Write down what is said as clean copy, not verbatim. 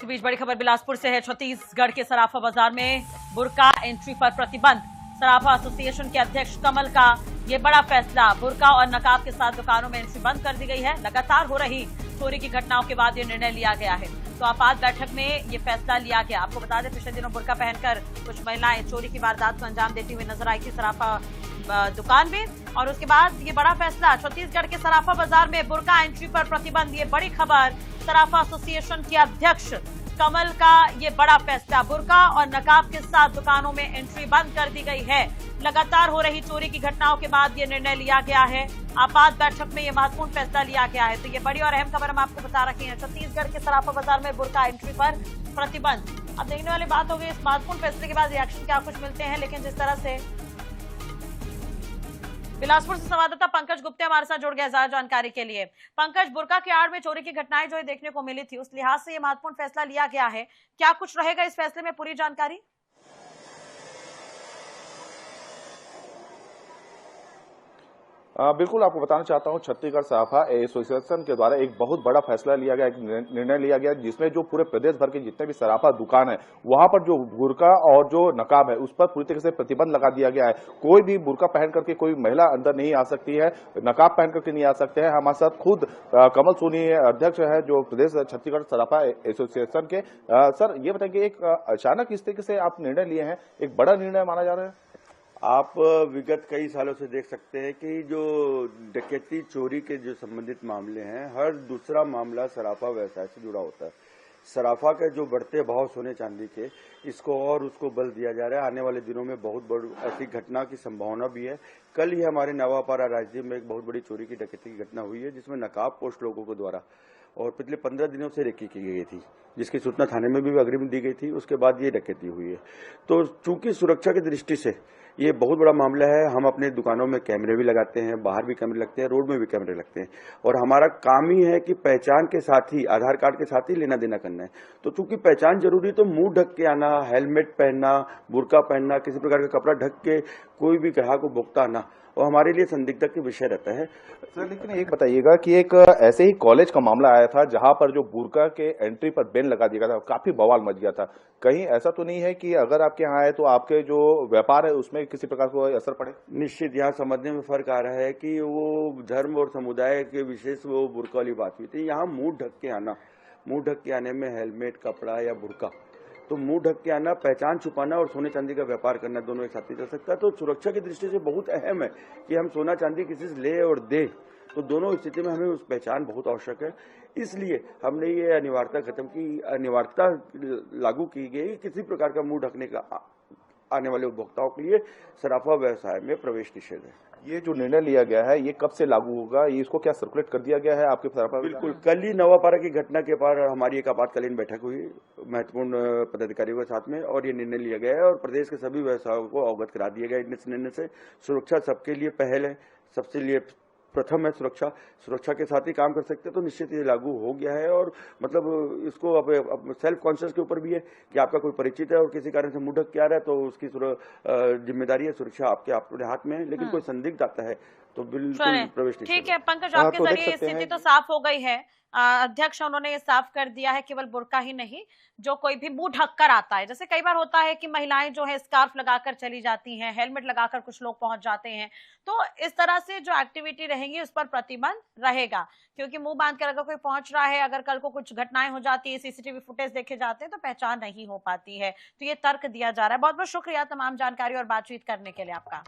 इसके बीच बड़ी खबर बिलासपुर से है। छत्तीसगढ़ के सराफा बाजार में बुर्का एंट्री पर प्रतिबंध। सराफा एसोसिएशन के अध्यक्ष कमल का ये बड़ा फैसला। बुर्का और नकाब के साथ दुकानों में एंट्री बंद कर दी गई है। लगातार हो रही चोरी की घटनाओं के बाद ये निर्णय लिया गया है। तो आपात बैठक में ये फैसला लिया गया। आपको बता दें, पिछले दिनों बुर्का पहनकर कुछ महिलाएं चोरी की वारदात को अंजाम देती हुई नजर आई थी सराफा दुकान में, और उसके बाद ये बड़ा फैसला। छत्तीसगढ़ के सराफा बाजार में बुर्का एंट्री पर प्रतिबंध। ये बड़ी खबर। सराफा एसोसिएशन के अध्यक्ष कमल का ये बड़ा फैसला। बुर्का और नकाब के साथ दुकानों में एंट्री बंद कर दी गई है। लगातार हो रही चोरी की घटनाओं के बाद ये निर्णय लिया गया है। आपात बैठक में ये महत्वपूर्ण फैसला लिया गया है। तो ये बड़ी और अहम खबर हम आपको बता रखे हैं। छत्तीसगढ़ के सराफा बाजार में बुर्का एंट्री पर प्रतिबंध। अब देखने वाली बात होगी इस महत्वपूर्ण फैसले के बाद रिएक्शन क्या कुछ मिलते हैं। लेकिन जिस तरह से बिलासपुर से संवाददाता पंकज गुप्ता हमारे साथ जुड़ गए ज्यादा जानकारी के लिए। पंकज, बुर्का की आड़ में चोरी की घटनाएं जो है देखने को मिली थी, उस लिहाज से ये महत्वपूर्ण फैसला लिया गया है। क्या कुछ रहेगा इस फैसले में, पूरी जानकारी? बिल्कुल आपको बताना चाहता हूं, छत्तीसगढ़ सराफा एसोसिएशन के द्वारा एक बहुत बड़ा फैसला लिया गया, एक निर्णय लिया गया जिसमें जो पूरे प्रदेश भर के जितने भी सराफा दुकान है वहां पर जो बुर्का और जो नकाब है उस पर पूरी तरीके से प्रतिबंध लगा दिया गया है। कोई भी बुर्का पहन करके कोई महिला अंदर नहीं आ सकती है, नकाब पहन करके नहीं आ सकते हैं। हमारे साथ खुद कमल सोनी अध्यक्ष है जो प्रदेश छत्तीसगढ़ सराफा एसोसिएशन के। सर ये बताएंगे, एक अचानक इस तरीके से आप निर्णय लिए हैं, एक बड़ा निर्णय माना जा रहा है? आप विगत कई सालों से देख सकते हैं कि जो डकैती चोरी के जो संबंधित मामले हैं, हर दूसरा मामला सराफा व्यवसाय से जुड़ा होता है। सराफा के जो बढ़ते भाव सोने चांदी के, इसको और उसको बल दिया जा रहा है। आने वाले दिनों में बहुत बड़ी ऐसी घटना की संभावना भी है। कल ही हमारे नवापारा राजदीप में एक बहुत बड़ी चोरी की डकैती की घटना हुई है जिसमें नकाब पोस्ट लोगों के द्वारा और पिछले 15 दिनों से रेकी की गई थी, जिसकी सूचना थाने में भी अग्रिम दी गई थी। उसके बाद ये डकैती हुई है। तो चूंकि सुरक्षा की दृष्टि से ये बहुत बड़ा मामला है, हम अपने दुकानों में कैमरे भी लगाते हैं, बाहर भी कैमरे लगते हैं, रोड में भी कैमरे लगते हैं, और हमारा काम ही है कि पहचान के साथ ही, आधार कार्ड के साथ ही लेना देना करना है। तो चूंकि पहचान जरूरी, तो मुंह ढक के आना, हेलमेट पहनना, बुर्का पहनना, किसी प्रकार का कपड़ा ढक के कोई भी ग्राहक को भुगता आना, और हमारे लिए संदिग्धता के विषय रहता है। सर लेकिन एक बताइएगा कि एक ऐसे ही कॉलेज का मामला आया था जहां पर जो बुर्का के एंट्री पर बैन लगा दिया गया था, काफी बवाल मच गया था। कहीं ऐसा तो नहीं है कि अगर आपके यहाँ आए तो आपके जो व्यापार है उसमें किसी प्रकार का असर पड़े? निश्चित यहाँ समझने में फर्क आ रहा है कि वो धर्म और समुदाय के विशेष वो बुर्का वाली बात हुई थी। यहाँ मुंह ढक के आना, मुंह ढक के आने में हेलमेट, कपड़ा या बुर्का, तो मुंह ढक के आना, पहचान छुपाना और सोने चांदी का व्यापार करना, दोनों एक साथ ही चल सकता है। तो सुरक्षा की दृष्टि से बहुत अहम है कि हम सोना चांदी किसी से ले और दे, तो दोनों स्थिति में हमें उस पहचान बहुत आवश्यक है। इसलिए हमने ये अनिवार्यता खत्म की, अनिवार्यता लागू की गई। किसी प्रकार का मुंह ढकने का आने वाले उपभोक्ताओं के लिए सराफा व्यवसाय में प्रवेश निषेध है। ये जो निर्णय लिया गया है ये कब से लागू होगा? ये इसको क्या सर्कुलेट कर दिया गया है आपके सराफा? बिल्कुल, कल ही नवापारा की घटना के बाद हमारी एक आपातकालीन बैठक हुई महत्वपूर्ण पदाधिकारियों के साथ में, और ये निर्णय लिया गया है और प्रदेश के सभी व्यवसायों को अवगत करा दिया गया इस निर्णय से। सुरक्षा सबके लिए पहल है, सबसे लिए प्रथम है सुरक्षा। सुरक्षा के साथ ही काम कर सकते हैं, तो निश्चित ये लागू हो गया है। और मतलब इसको अब सेल्फ कॉन्शियस के ऊपर भी है कि आपका कोई परिचित है और किसी कारण से मुंह ढक के आ रहा है, तो उसकी जिम्मेदारी है, सुरक्षा आपके अपने हाथ में है। लेकिन कोई संदिग्ध आता है तो बिल्कुल प्रवेश नहीं। ठीक है पंकज, आपके जरिए स्थिति तो साफ हो गई है। अध्यक्ष उन्होंने ये साफ कर दिया है केवल बुर्का ही नहीं, जो कोई भी मुंह ढक कर आता है, जैसे कई बार होता है कि महिलाएं जो है स्कार्फ लगाकर चली जाती हैं, हेलमेट लगाकर कुछ लोग पहुंच जाते हैं, तो इस तरह से जो एक्टिविटी रहेंगी उस पर प्रतिबंध रहेगा। क्योंकि मुंह बांधकर अगर कोई पहुंच रहा है, अगर कल को कुछ घटनाएं हो जाती है, सीसीटीवी फुटेज देखे जाते हैं, तो पहचान नहीं हो पाती है। तो ये तर्क दिया जा रहा है। बहुत बहुत शुक्रिया तमाम जानकारी और बातचीत करने के लिए आपका।